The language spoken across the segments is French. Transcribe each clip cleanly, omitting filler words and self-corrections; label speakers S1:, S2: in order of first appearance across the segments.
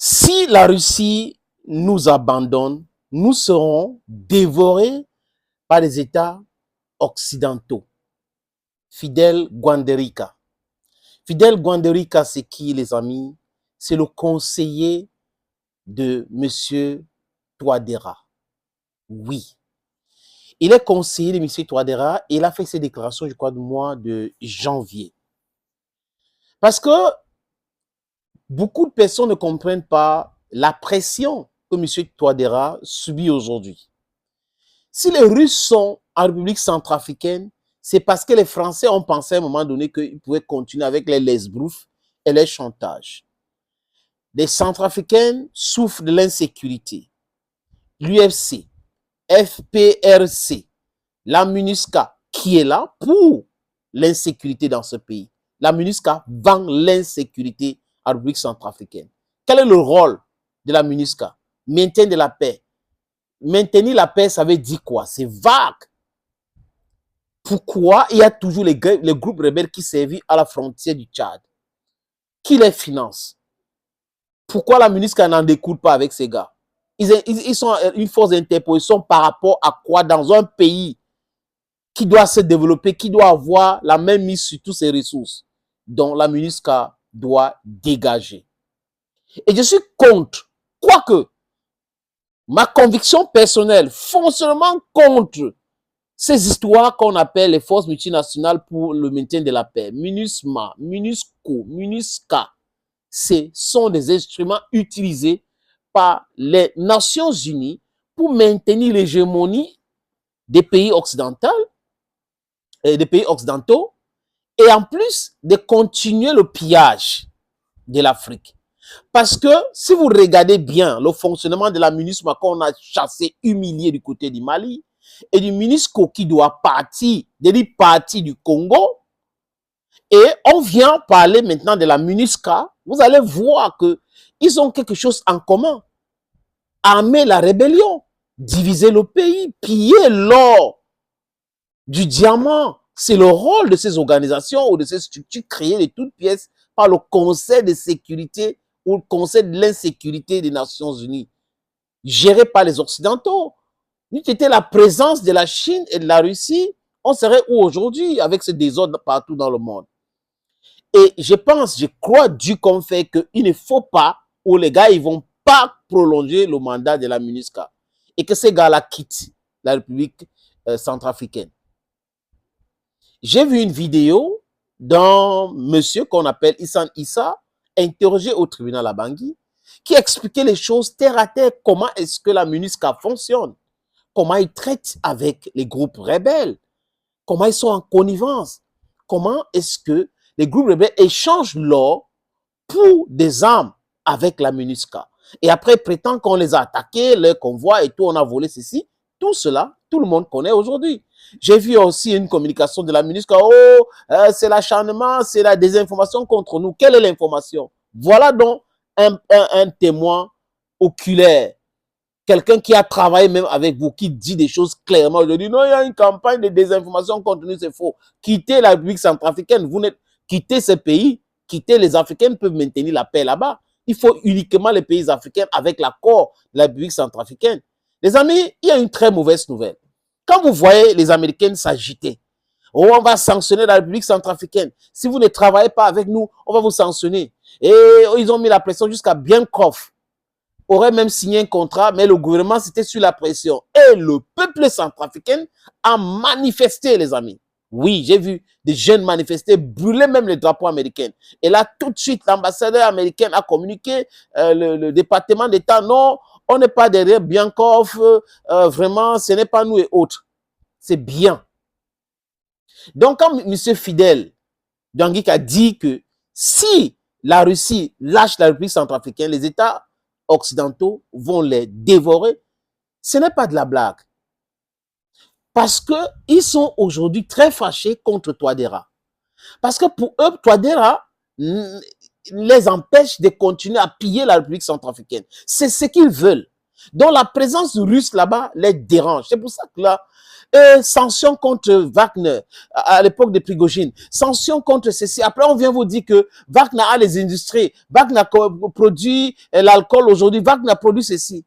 S1: Si la Russie nous abandonne, nous serons dévorés par les États occidentaux. Fidel Guanderica. Fidel Guanderica, c'est qui, les amis? C'est le conseiller de M. Touadéra. Oui. Il est conseiller de M. Touadéra et il a fait ses déclarations, je crois, du mois de janvier. Parce que beaucoup de personnes ne comprennent pas la pression que M. Touadéra subit aujourd'hui. Si les Russes sont en République centrafricaine, c'est parce que les Français ont pensé à un moment donné qu'ils pouvaient continuer avec les lesbroufs et les chantages. Les Centrafricains souffrent de l'insécurité. L'UFC, FPRC, la MINUSCA, qui est là pour l'insécurité dans ce pays. La MINUSCA vend l'insécurité en République centrafricaine. Quel est le rôle de la MINUSCA? Maintien de la paix. Maintenir la paix, ça veut dire quoi? C'est vague. Pourquoi il y a toujours les groupes rebelles qui servent à la frontière du Tchad? Qui les finance? Pourquoi la MINUSCA n'en découle pas avec ces gars? Ils sont une force d'interposition par rapport à quoi dans un pays qui doit se développer, qui doit avoir la même mise sur toutes ses ressources, dont la MINUSCA doit dégager. Et je suis contre, quoique ma conviction personnelle, foncièrement contre ces histoires qu'on appelle les forces multinationales pour le maintien de la paix, MINUSMA, MINUSCO, MINUSCA, ce sont des instruments utilisés par les Nations Unies pour maintenir l'hégémonie des pays occidentaux et en plus de continuer le pillage de l'Afrique. Parce que si vous regardez bien le fonctionnement de la MINUSMA qu'on a chassé, humilié du côté du Mali, et du MINUSCO qui doit partir du Congo, et on vient parler maintenant de la MINUSCA, vous allez voir qu'ils ont quelque chose en commun. Armer la rébellion, diviser le pays, piller l'or du diamant. C'est le rôle de ces organisations ou de ces structures créées de toutes pièces par le Conseil de sécurité ou le Conseil de l'insécurité des Nations Unies, géré par les Occidentaux. Si c'était la présence de la Chine et de la Russie, on serait où aujourd'hui avec ce désordre partout dans le monde? Et je crois du qu'on fait qu'il ne faut pas, ou les gars, ils vont pas prolonger le mandat de la MINUSCA et que ces gars-là quittent la République centrafricaine. J'ai vu une vidéo d'un monsieur qu'on appelle Issan Issa, interrogé au tribunal à Bangui, qui expliquait les choses terre à terre, comment est-ce que la MINUSCA fonctionne, comment ils traitent avec les groupes rebelles, comment ils sont en connivence, comment est-ce que les groupes rebelles échangent l'or pour des armes avec la MINUSCA. Et après, prétend qu'on les a attaqués, leur convoi et tout, on a volé ceci. Tout cela, tout le monde connaît aujourd'hui. J'ai vu aussi une communication de la MINUSCA. Oh, c'est l'acharnement, c'est la désinformation contre nous. Quelle est l'information? Voilà donc un témoin oculaire. Quelqu'un qui a travaillé même avec vous, qui dit des choses clairement. Je dis non, il y a une campagne de désinformation contre nous, c'est faux. Quittez la République centrafricaine, quittez ce pays, quittez les Africains peuvent maintenir la paix là-bas. Il faut uniquement les pays africains avec l'accord de la République centrafricaine. Les amis, il y a une très mauvaise nouvelle. Quand vous voyez les Américains s'agiter, oh, on va sanctionner la République centrafricaine. Si vous ne travaillez pas avec nous, on va vous sanctionner. Et ils ont mis la pression jusqu'à Biankov. Aurait même signé un contrat, mais le gouvernement c'était sur la pression. Et le peuple centrafricain a manifesté, les amis. Oui, j'ai vu des jeunes manifester, brûler même les drapeaux américains. Et là, tout de suite, l'ambassadeur américain a communiqué, le département d'État, non, on n'est pas derrière Biankov, vraiment, ce n'est pas nous et autres. C'est bien. Donc, quand M. Fidel Guanderica a dit que si la Russie lâche la République centrafricaine, les États occidentaux vont les dévorer, ce n'est pas de la blague. Parce qu'ils sont aujourd'hui très fâchés contre Touadéra. Parce que pour eux, Touadéra les empêche de continuer à piller la République centrafricaine. C'est ce qu'ils veulent. Donc la présence russe là-bas les dérange. C'est pour ça que là, Sanctions contre Wagner à l'époque de Prigogine. Sanctions contre ceci. Après, on vient vous dire que Wagner a les industries. Wagner produit l'alcool aujourd'hui. Wagner produit ceci.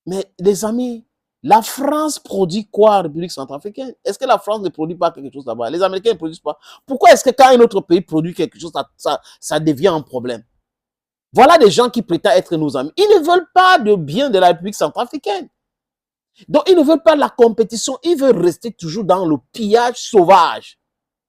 S1: Mais les amis, la France produit quoi en République centrafricaine? Est-ce que la France ne produit pas quelque chose là-bas? Les Américains ne produisent pas. Pourquoi est-ce que quand un autre pays produit quelque chose, ça devient un problème? Voilà des gens qui prétendent être nos amis. Ils ne veulent pas de bien de la République centrafricaine. Donc, ils ne veulent pas la compétition. Ils veulent rester toujours dans le pillage sauvage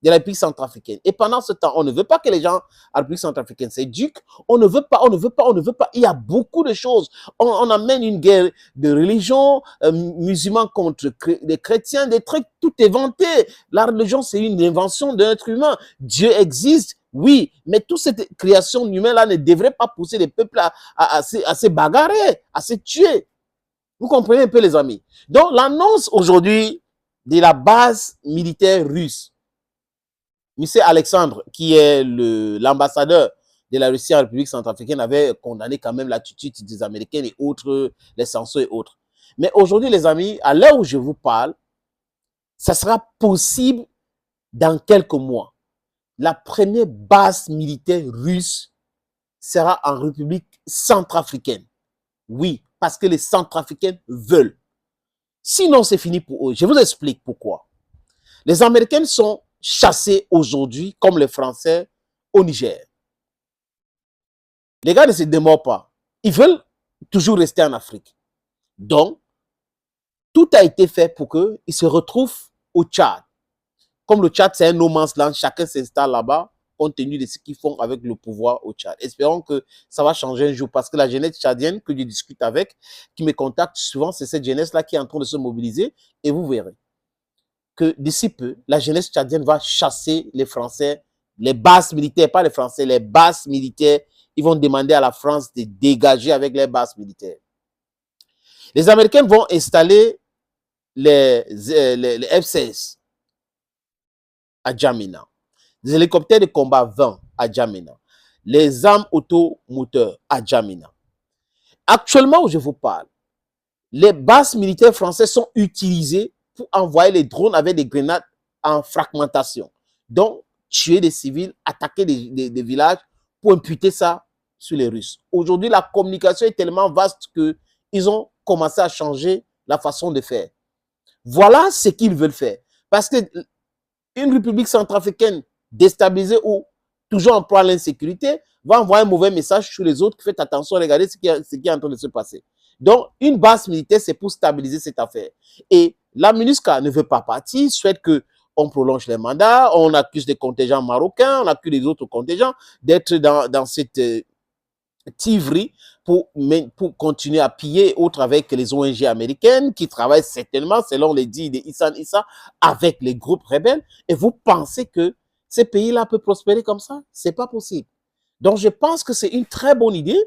S1: de la République centrafricaine. Et pendant ce temps, on ne veut pas que les gens à la République centrafricaine s'éduquent. On ne veut pas, on ne veut pas, on ne veut pas. Il y a beaucoup de choses. On amène une guerre de religion, musulmans contre les chrétiens, des trucs, tout est vanté. La religion, c'est une invention de l'être humain. Dieu existe, oui, mais toute cette création humaine-là ne devrait pas pousser les peuples à se bagarrer, à se tuer. Vous comprenez un peu, les amis? Donc, l'annonce aujourd'hui de la base militaire russe, M. Alexandre, qui est l'ambassadeur de la Russie en République centrafricaine, avait condamné quand même l'attitude des Américains et autres, les sanctions et autres. Mais aujourd'hui, les amis, à l'heure où je vous parle, ça sera possible dans quelques mois. La première base militaire russe sera en République centrafricaine. Oui, parce que les Centrafricains veulent. Sinon, c'est fini pour eux. Je vous explique pourquoi. Les Américains sont chassés aujourd'hui, comme les Français, au Niger. Les gars ne se démordent pas. Ils veulent toujours rester en Afrique. Donc, tout a été fait pour qu'ils se retrouvent au Tchad. Comme le Tchad, c'est un no man's land, chacun s'installe là-bas, compte tenu de ce qu'ils font avec le pouvoir au Tchad. Espérons que ça va changer un jour, parce que la jeunesse tchadienne que je discute avec, qui me contacte souvent, c'est cette jeunesse-là qui est en train de se mobiliser, et vous verrez que d'ici peu, la jeunesse tchadienne va chasser les Français, les bases militaires, pas les Français, les bases militaires. Ils vont demander à la France de dégager avec les bases militaires. Les Américains vont installer les F-16 à Djamena, les hélicoptères de combat 20 à Djamena, les armes automoteurs à Djamena. Actuellement où je vous parle, les bases militaires françaises sont utilisées pour envoyer les drones avec des grenades en fragmentation. Donc, tuer des civils, attaquer des villages pour imputer ça sur les Russes. Aujourd'hui, la communication est tellement vaste qu'ils ont commencé à changer la façon de faire. Voilà ce qu'ils veulent faire. Parce qu'une république centrafricaine déstabilisée ou toujours en proie à l'insécurité va envoyer un mauvais message sur les autres. Faites attention, regardez ce qui est en train de se passer. Donc, une base militaire, c'est pour stabiliser cette affaire. Et la MINUSCA ne veut pas partir, souhaite qu'on prolonge les mandats, on accuse des contingents marocains, on accuse les autres contingents d'être dans cette tiverie pour continuer à piller, autre avec les ONG américaines qui travaillent certainement, selon les dits de Hassan Issa, avec les groupes rebelles. Et vous pensez que ces pays-là peuvent prospérer comme ça? C'est pas possible. Donc, je pense que c'est une très bonne idée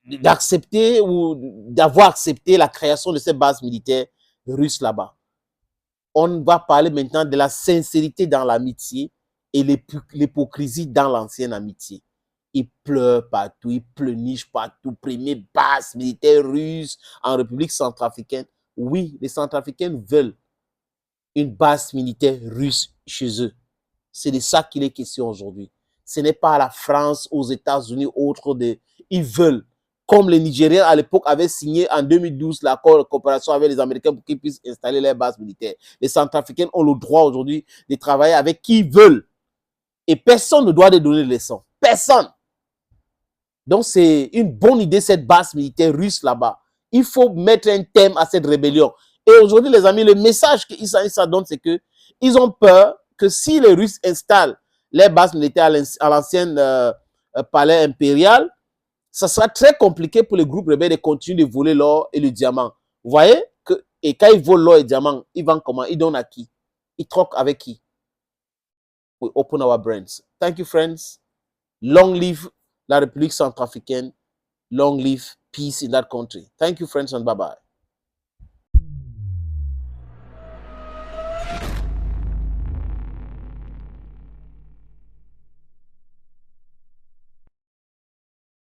S1: d'accepter ou d'avoir accepté la création de ces bases militaires russes là-bas. On va parler maintenant de la sincérité dans l'amitié et l'hypocrisie dans l'ancienne amitié. Ils pleurent partout, ils pleurnichent partout. Première base militaire russe en République centrafricaine. Oui, les Centrafricains veulent une base militaire russe chez eux. C'est de ça qu'il est question aujourd'hui. Ce n'est pas à la France, aux États-Unis, autres. Ils veulent, comme les Nigériens à l'époque avaient signé en 2012 l'accord de coopération avec les Américains pour qu'ils puissent installer leurs bases militaires. Les Centrafricains ont le droit aujourd'hui de travailler avec qui ils veulent. Et personne ne doit les donner des leçons. Personne. Donc c'est une bonne idée cette base militaire russe là-bas. Il faut mettre un thème à cette rébellion. Et aujourd'hui, les amis, le message que Issa donne, c'est que ils ont peur que si les Russes installent les bases militaires à l'ancienne palais impérial, ça sera très compliqué pour les groupes rebelles de continuer de voler l'or et le diamant. Vous voyez que, et quand ils volent l'or et le diamant, ils vendent comment? Ils donnent à qui? Ils troquent avec qui? We open our brains. Thank you, friends. Long live la République centrafricaine. Long live peace in that country. Thank you, friends, and bye-bye.